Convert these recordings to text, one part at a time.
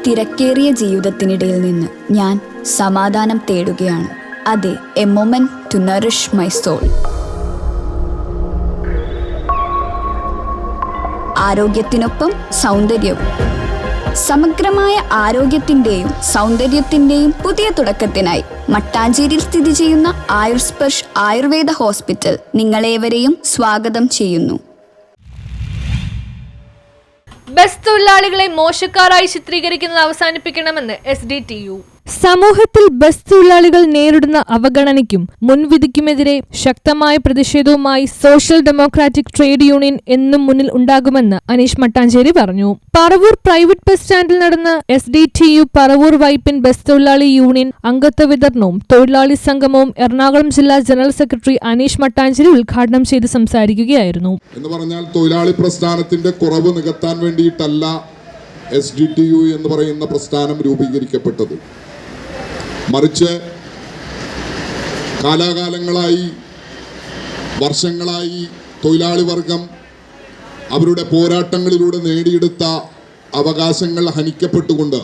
തിരക്കേറിയ ജീവിതത്തിനിടയിൽ നിന്ന് ഞാൻ സമാധാനം തേടുകയാണ്. അതെ, a moment to nourish my soul. ആരോഗ്യത്തിനൊപ്പം സൗന്ദര്യവും. സമഗ്രമായ ആരോഗ്യത്തിൻ്റെയും സൗന്ദര്യത്തിൻ്റെയും പുതിയ തുടക്കത്തിനായി മട്ടാഞ്ചേരിയിൽ സ്ഥിതി ചെയ്യുന്ന ആയുർസ്പർശ് ആയുർവേദ ഹോസ്പിറ്റൽ നിങ്ങളേവരെയും സ്വാഗതം ചെയ്യുന്നു. ബസ് തൊഴിലാളികളെ മോശക്കാരായി ചിത്രീകരിക്കുന്നത് അവസാനിപ്പിക്കണമെന്ന് SDTU. സമൂഹത്തിൽ ബസ് തൊഴിലാളികൾ നേരിടുന്ന അവഗണനയ്ക്കും മുൻവിധിക്കുമെതിരെ ശക്തമായ പ്രതിഷേധവുമായി സോഷ്യൽ ഡെമോക്രാറ്റിക് ട്രേഡ് യൂണിയൻ എന്നും മുന്നിൽ ഉണ്ടാകുമെന്ന് അനീഷ് മട്ടാഞ്ചേരി പറഞ്ഞു. പറവൂർ പ്രൈവറ്റ് ബസ് സ്റ്റാൻഡിൽ നടന്ന SDTU പറവൂർ വൈപ്പിൻ ബസ് തൊഴിലാളി യൂണിയൻ അംഗത്വ വിതരണവും തൊഴിലാളി സംഗമവും എറണാകുളം ജില്ലാ ജനറൽ സെക്രട്ടറി അനീഷ് മട്ടാഞ്ചേരി ഉദ്ഘാടനം ചെയ്ത് സംസാരിക്കുകയായിരുന്നു. എന്ന് പറഞ്ഞാൽ തൊഴിലാളി പ്രസ്ഥാനത്തിന്റെ കുറവ് നികത്താൻ വേണ്ടിയിട്ടല്ല SDTU എന്ന് പറയുന്ന പ്രസ്ഥാനം രൂപീകരിക്കപ്പെട്ടത്. മറിച്ച് കാലാകാലങ്ങളായി വർഷങ്ങളായി തൊഴിലാളി വർഗം അവരുടെ പോരാട്ടങ്ങളിലൂടെ നേടിയെടുത്ത അവകാശങ്ങൾ ഹനിക്കപ്പെട്ടുകൊണ്ട്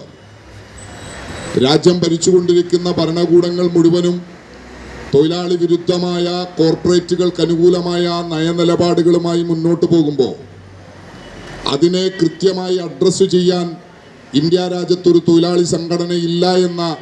രാജ്യം ഭരിച്ചുകൊണ്ടിരിക്കുന്ന ഭരണകൂടങ്ങൾ മുഴുവനും തൊഴിലാളി വിരുദ്ധമായ കോർപ്പറേറ്റുകൾക്ക് അനുകൂലമായ നയനിലപാടുകളുമായി മുന്നോട്ട് പോകുമ്പോൾ അതിനെ കൃത്യമായി അഡ്രസ്സ് ചെയ്യാൻ ഇന്ത്യ രാജ്യത്തൊരു തൊഴിലാളി സംഘടനയില്ല എന്ന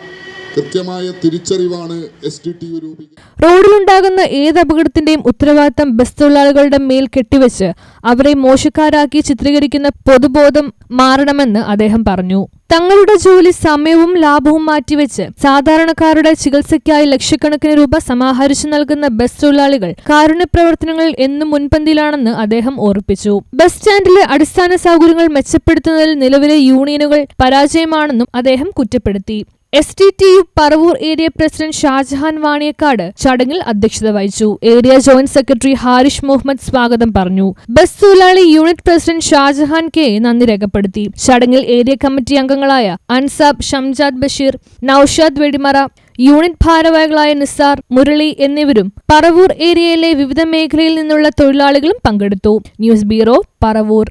കൃത്യമായ തിരിച്ചറിവാണ് SDTU രൂപീകരിക്കുന്നത്. റോഡിലുണ്ടാകുന്ന ഏത് അപകടത്തിന്റെയും ഉത്തരവാദിത്തം ബസ് തൊഴിലാളികളുടെ മേൽ കെട്ടിവെച്ച് അവരെ മോശക്കാരാക്കി ചിത്രീകരിക്കുന്ന പൊതുബോധം മാറണമെന്ന് അദ്ദേഹം പറഞ്ഞു. തങ്ങളുടെ ജോലി സമയവും ലാഭവും മാറ്റിവെച്ച് സാധാരണക്കാരുടെ ചികിത്സയ്ക്കായി ലക്ഷക്കണക്കിന് രൂപ സമാഹരിച്ചു നൽകുന്ന ബസ് തൊഴിലാളികൾ കാരുണ്യ പ്രവർത്തനങ്ങളിൽ എന്നും മുൻപന്തിയിലാണെന്ന് അദ്ദേഹം ഓർപ്പിച്ചു. ബസ് സ്റ്റാൻഡിലെ അടിസ്ഥാന സൗകര്യങ്ങൾ മെച്ചപ്പെടുത്തുന്നതിൽ നിലവിലെ യൂണിയനുകൾ പരാജയമാണെന്നും അദ്ദേഹം കുറ്റപ്പെടുത്തി. SDTU Paravur area president Shajahan Vaniyakkad ചടങ്ങിൽ അധ്യക്ഷത വഹിച്ചു. Area joint secretary Harish Muhammad സ്വാഗതം പറഞ്ഞു. ബസ് തൊഴിലാളി യൂണിറ്റ് പ്രസിഡന്റ് ഷാജഹാൻ K നന്ദി രേഖപ്പെടുത്തി. ചടങ്ങിൽ ഏരിയ കമ്മിറ്റി അംഗങ്ങളായ അൻസാബ്, ഷംജാദ് ബഷീർ, നൌഷാദ് വെടിമറ, യൂണിറ്റ് ഭാരവാഹികളായ നിസാർ, മുരളി എന്നിവരും പറവൂർ ഏരിയയിലെ വിവിധ മേഖലയിൽ നിന്നുള്ള തൊഴിലാളികളും പങ്കെടുത്തു. News bureau, Paravur.